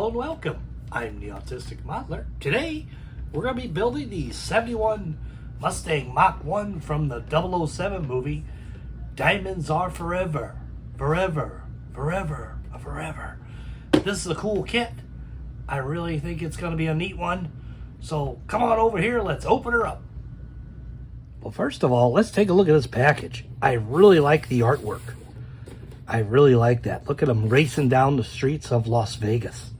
Hello and welcome. I'm the Autistic Modeler. Today, we're going to be building the 71 Mustang Mach 1 from the 007 movie, Diamonds Are Forever. Forever. Forever. Forever. This is a cool kit. I really think it's going to be a neat one. So come on over here, let's open her up. Well, first of all, let's take a look at this package. I really like the artwork. I really like that. Look at them racing down the streets of Las Vegas.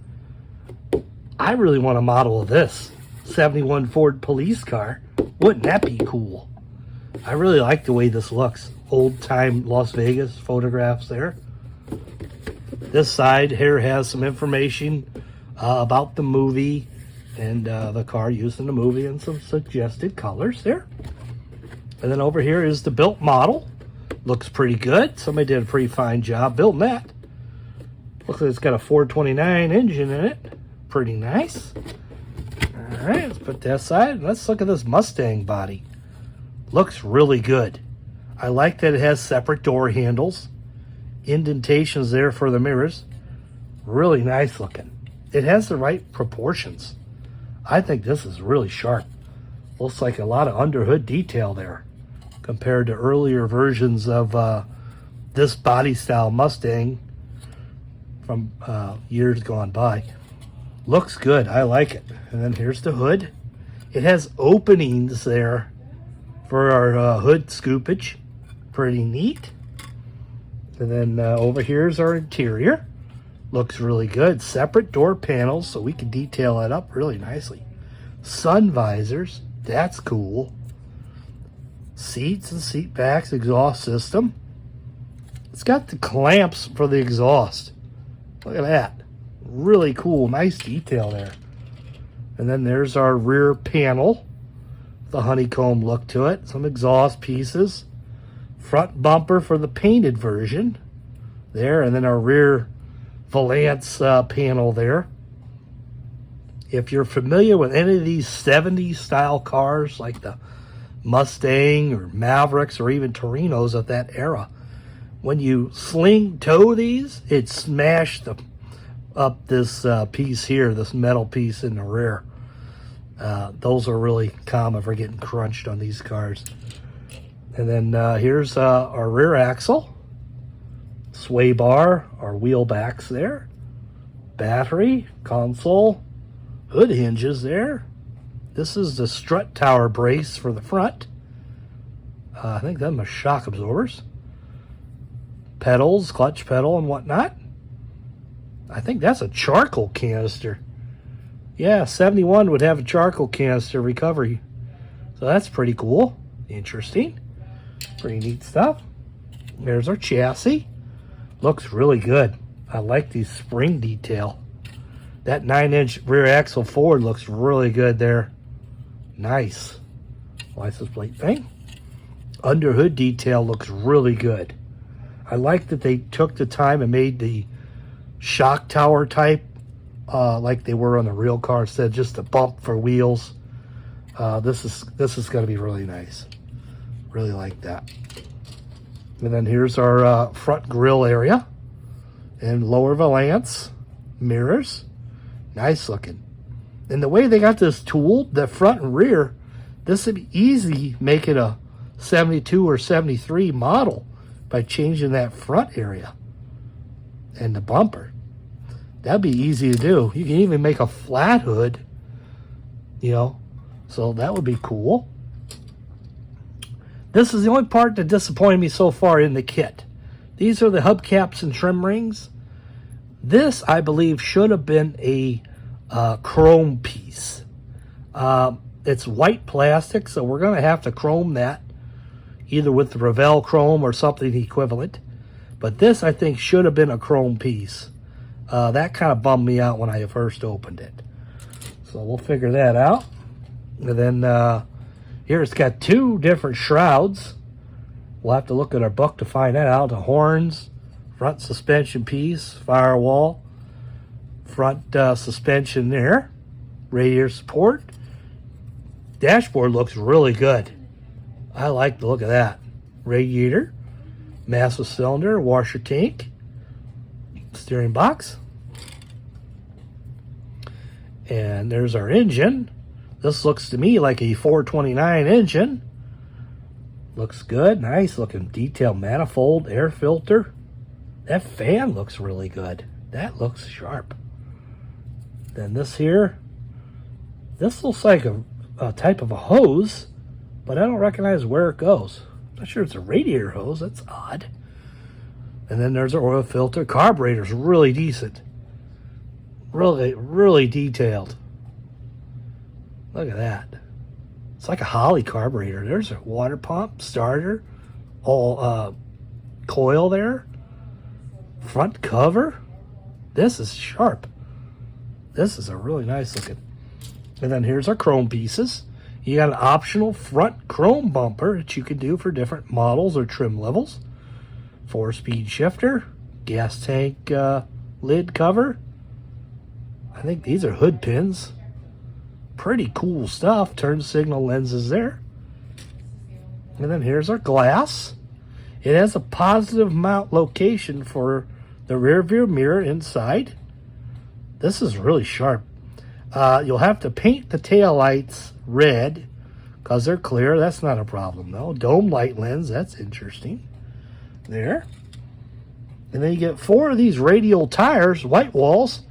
I really want a model of this 71 Ford police car. Wouldn't that be cool? I really like the way this looks. Old time Las Vegas photographs there. This side here has some information about the movie and the car used in the movie and some suggested colors there. And then over here is the built model. Looks pretty good. Somebody did a pretty fine job building that. Looks like it's got a 429 engine in it. Pretty nice. All right, let's put that aside. Let's look at this Mustang body. Looks really good. I like that it has separate door handles. Indentations there for the mirrors. Really nice looking. It has the right proportions. I think this is really sharp. Looks like a lot of underhood detail there compared to earlier versions of this body style Mustang from years gone by. Looks good. I like it. And then here's the hood. It has openings there for our hood scoopage. Pretty neat. And then over here is our interior. Looks really good. Separate door panels, so we can detail that up really nicely. Sun visors. That's cool. Seats and seat backs, exhaust system. It's got the clamps for the exhaust. Look at that. Really cool. Nice detail there. And then there's our rear panel. The honeycomb look to it. Some exhaust pieces. Front bumper for the painted version. There. And then our rear valance panel there. If you're familiar with any of these 70s style cars like the Mustang or Mavericks or even Torinos of that era, when you sling tow these, it smashed up this piece here, this metal piece in the rear. Those are really common for getting crunched on these cars. And then here's our rear axle, sway bar, our wheel backs there, battery, console, hood hinges there. This is the strut tower brace for the front. I think them are shock absorbers. Pedals, clutch pedal and whatnot. I think that's a charcoal canister. Yeah, 71 would have a charcoal canister recovery. So that's pretty cool. Interesting. Pretty neat stuff. There's our chassis. Looks really good. I like the spring detail. That 9-inch rear axle forward looks really good there. Nice. License plate thing. Under hood detail looks really good. I like that they took the time and made the shock tower type like they were on the real car instead of just a bump for wheels. This is going to be really nice. Really like that. And then here's our front grille area and lower valance mirrors. Nice looking. And the way they got this tooled, the front and rear, this would be easy make it a 72 or 73 model by changing that front area and the bumper. That'd be easy to do. You can even make a flat hood, you know, so that would be cool. This is the only part that disappointed me so far in the kit. These are the hubcaps and trim rings. This, I believe, should have been a chrome piece. It's white plastic, so we're going to have to chrome that either with the Revell chrome or something equivalent. But this, I think, should have been a chrome piece. That kind of bummed me out when I first opened it. So we'll figure that out. And then here it's got two different shrouds. We'll have to look at our book to find that out. The horns, front suspension piece, firewall, front suspension there, radiator support. Dashboard looks really good. I like the look of that. Radiator, master cylinder, washer tank, steering box. And there's our engine. This looks to me like a 429 engine. Looks good. Nice looking detailed manifold, air filter. That fan looks really good. That looks sharp. Then this here. This looks like a type of a hose, but I don't recognize where it goes. Not sure it's a radiator hose. That's odd. And then there's our oil filter. Carburetor's really decent. Really, really detailed. Look at that. It's like a Holly carburetor. There's a water pump, starter, all coil there. Front cover. This is sharp. This is a really nice looking. And then here's our chrome pieces. You got an optional front chrome bumper that you can do for different models or trim levels. 4-speed shifter, gas tank lid cover. I think these are hood pins. Pretty cool stuff. Turn signal lenses there. And then here's our glass. It has a positive mount location for the rear view mirror inside. This is really sharp. You'll have to paint the taillights red because they're clear. That's not a problem though. Dome light lens, that's interesting. There. And then you get 4 of these radial tires, white walls.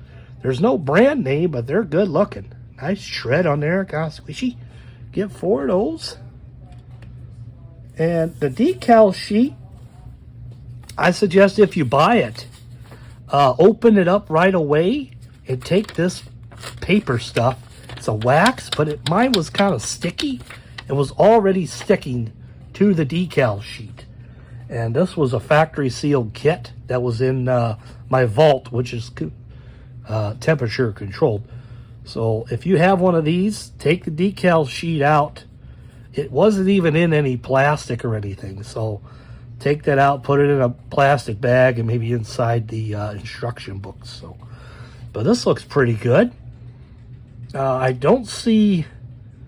There's no brand name, but they're good looking. Nice tread on there, kind of squishy. Get 4 of those. And the decal sheet, I suggest if you buy it, open it up right away and take this paper stuff. It's a wax, but mine was kind of sticky. It was already sticking to the decal sheet. And this was a factory sealed kit that was in my vault, which is temperature controlled. So if you have one of these, take the decal sheet out. It wasn't even in any plastic or anything. So take that out, put it in a plastic bag, and maybe inside the instruction books. So, but this looks pretty good. I don't see...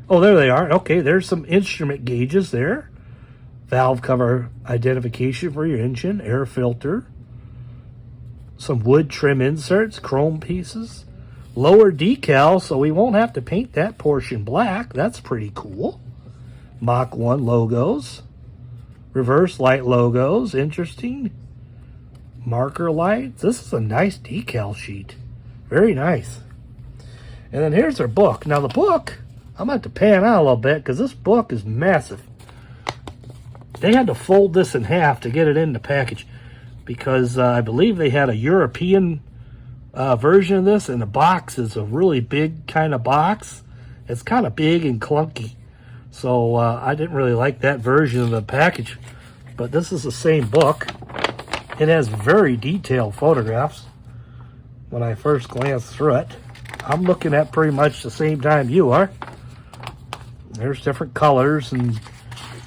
Oh, there they are. Okay, there's some instrument gauges there. Valve cover identification for your engine, air filter. Some wood trim inserts, chrome pieces. Lower decal, so we won't have to paint that portion black. That's pretty cool. Mach 1 logos. Reverse light logos, interesting. Marker lights. This is a nice decal sheet. Very nice. And then here's our book. Now the book, I'm going to have to pan out a little bit because this book is massive. They had to fold this in half to get it in the package because I believe they had a European version of this, and the box is a really big kind of box. It's kind of big and clunky. So I didn't really like that version of the package. But this is the same book. It has very detailed photographs when I first glanced through it. I'm looking at pretty much the same time you are. There's different colors, and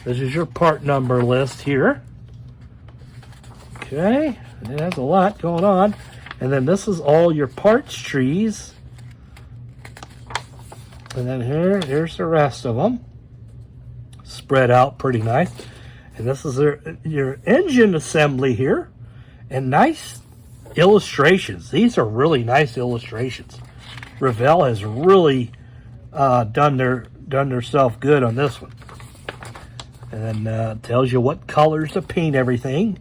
this is your part number list here. Okay, and it has a lot going on. And then this is all your parts trees. And then here's the rest of them. Spread out pretty nice. And this is your engine assembly here. And nice illustrations. These are really nice illustrations. Revell has really done their stuff good on this one. And then tells you what colors to paint everything.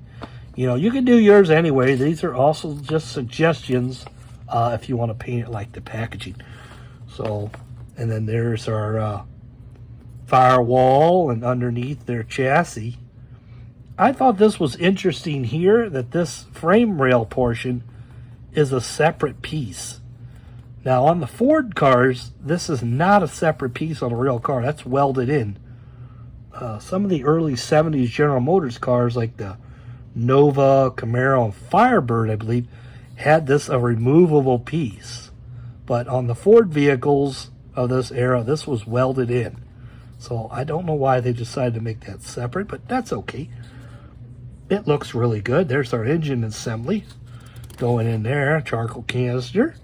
You know, you can do yours anyway. These are also just suggestions if you want to paint it like the packaging. So, and then there's our firewall and underneath their chassis. I thought this was interesting here that this frame rail portion is a separate piece. Now on the Ford cars, this is not a separate piece on a real car. That's welded in. Some of the early 70s General Motors cars like the Nova, Camaro, and Firebird, I believe, had this a removable piece. But on the Ford vehicles of this era, this was welded in. So I don't know why they decided to make that separate, but that's okay. It looks really good. There's our engine assembly going in there, charcoal canister.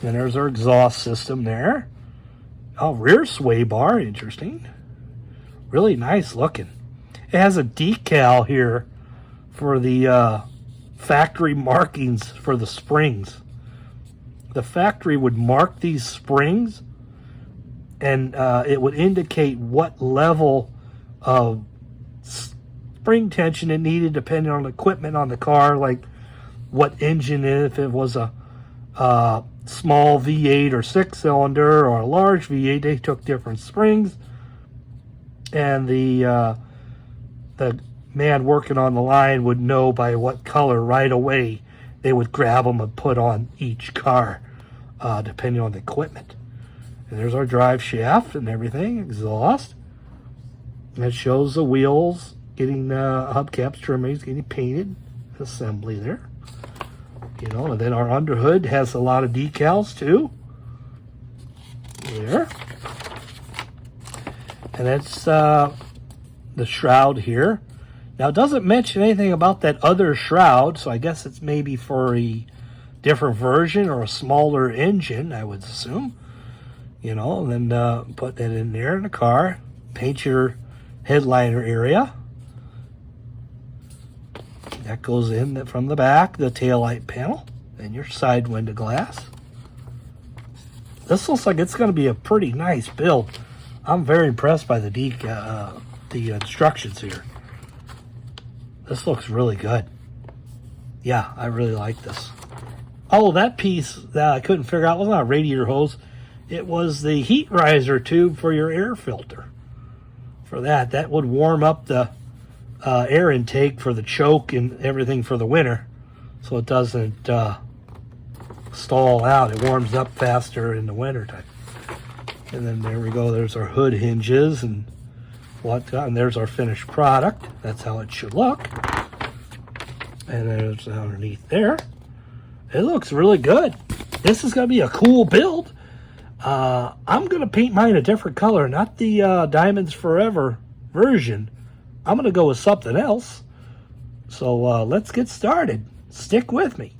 And there's our exhaust system there. Oh, rear sway bar, interesting. Really nice looking. It has a decal here for the factory markings for the springs. the factory would mark these springs, and it would indicate what level of spring tension it needed depending on the equipment on the car, like what engine, if it was a small V8 or 6-cylinder or a large V8, they took different springs. And the man working on the line would know by what color right away they would grab them and put on each car, depending on the equipment. And there's our drive shaft and everything, exhaust. And it shows the wheels getting hubcaps, trimmings getting painted, assembly there. You know, and then our underhood has a lot of decals too. There. And that's the shroud here. Now, it doesn't mention anything about that other shroud, so I guess it's maybe for a different version or a smaller engine, I would assume. You know, and then put that in there in the car. Paint your headliner area. That goes in from the back, the taillight panel, and your side window glass. This looks like it's going to be a pretty nice build. I'm very impressed by the instructions here. This looks really good. Yeah, I really like this. Oh, that piece that I couldn't figure out was not a radiator hose. It was the heat riser tube for your air filter. For that would warm up the air intake for the choke and everything for the winter, so it doesn't stall out. It warms up faster in the winter time. And then there we go. There's our hood hinges and and there's our finished product. That's how it should look. And there's underneath there. It looks really good. This is going to be a cool build. I'm going to paint mine a different color, not the Diamonds Forever version. I'm going to go with something else. So let's get started. Stick with me.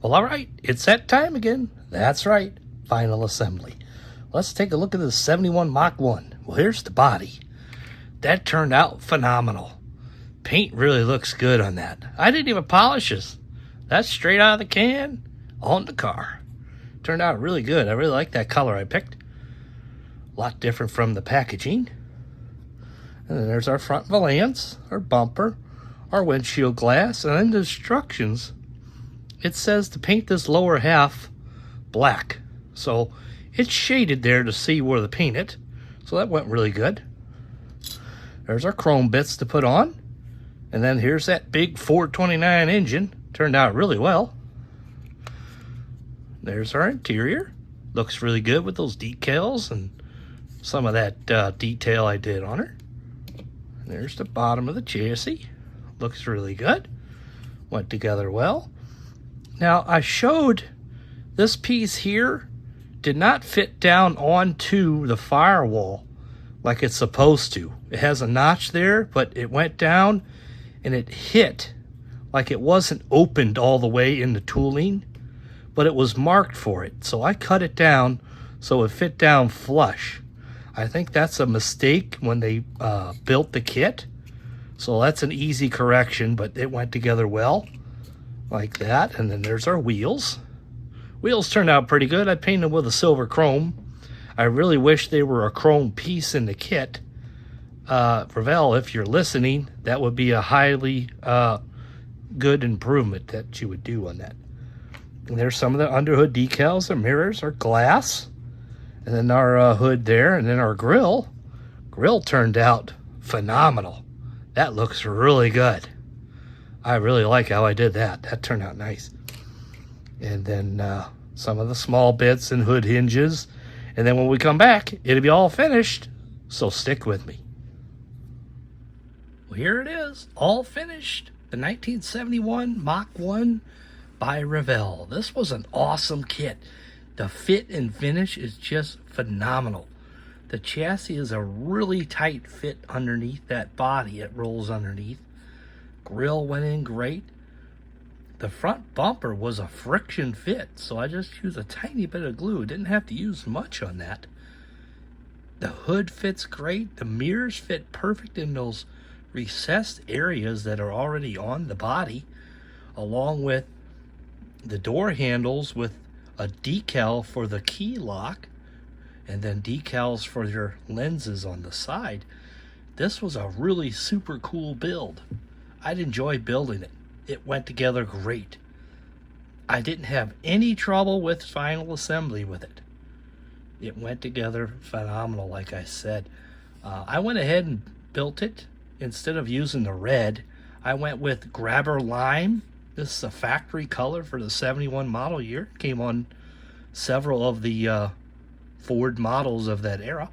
Well, all right, it's that time again. That's right, final assembly. Let's take a look at the 71 Mach 1. Well, here's the body. That turned out phenomenal. Paint really looks good on that. I didn't even polish this. That's straight out of the can on the car. Turned out really good. I really like that color I picked. A lot different from the packaging. And then there's our front valance, our bumper, our windshield glass, and in the instructions, it says to paint this lower half black. So it's shaded there to see where to paint it. So that went really good. There's our chrome bits to put on. And then here's that big 429 engine. Turned out really well. There's our interior. Looks really good with those decals and some of that detail I did on her. There's the bottom of the chassis. Looks really good. Went together well. Now, I showed this piece here did not fit down onto the firewall like it's supposed to. It has a notch there, but it went down and it hit like it wasn't opened all the way in the tooling, but it was marked for it. So I cut it down so it fit down flush. I think that's a mistake when they built the kit. So that's an easy correction, but it went together well like that. And then there's our wheels. Wheels turned out pretty good. I painted them with a silver chrome. I really wish they were a chrome piece in the kit. Revell, if you're listening, that would be a highly good improvement that you would do on that. And there's some of the underhood decals. Our mirrors are glass. And then our hood there. And then our grill. Grill turned out phenomenal. That looks really good. I really like how I did that. That turned out nice. And then some of the small bits and hood hinges. And then when we come back, it'll be all finished. So stick with me. Well, here it is, all finished. The 1971 Mach 1 by Revell. This was an awesome kit. The fit and finish is just phenomenal. The chassis is a really tight fit underneath that body. It rolls underneath. Grill went in great. The front bumper was a friction fit, so I just used a tiny bit of glue. Didn't have to use much on that. The hood fits great. The mirrors fit perfect in those recessed areas that are already on the body, along with the door handles with a decal for the key lock and then decals for your lenses on the side. This was a really super cool build. I'd enjoy building it. It went together great. I didn't have any trouble with final assembly with it. It went together phenomenal, like I said. I went ahead and built it. Instead of using the red, I went with Grabber Lime. This is a factory color for the 71 model year. It came on several of the Ford models of that era.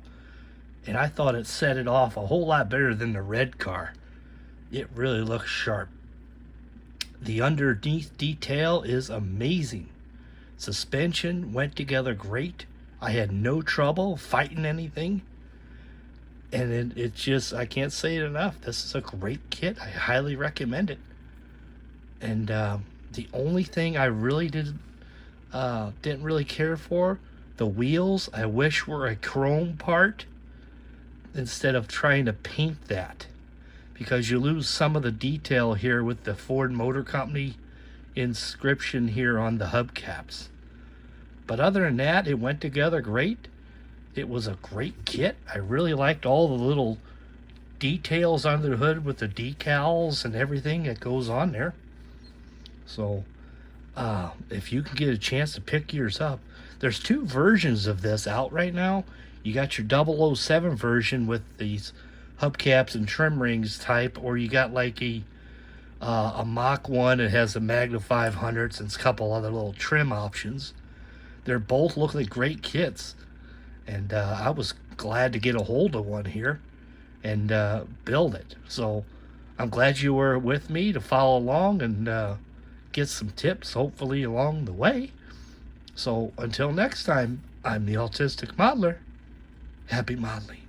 And I thought it set it off a whole lot better than the red car. It really looks sharp. The underneath detail is amazing. Suspension went together great. I had no trouble fighting anything. And it's just, I can't say it enough. This is a great kit. I highly recommend it. And the only thing I really didn't really care for, the wheels, I wish were a chrome part instead of trying to paint that, because you lose some of the detail here with the Ford Motor Company inscription here on the hubcaps. But other than that, it went together great. It was a great kit. I really liked all the little details under the hood with the decals and everything that goes on there. So if you can get a chance to pick yours up, there's two versions of this out right now. You got your 007 version with these hubcaps and trim rings type, or you got like a Mach 1 that has a Magna 500s and a couple other little trim options. They're both look like great kits, and I was glad to get a hold of one here and build it. So I'm glad you were with me to follow along and get some tips hopefully along the way. So until next time, I'm the Autistic Modeler. Happy modeling.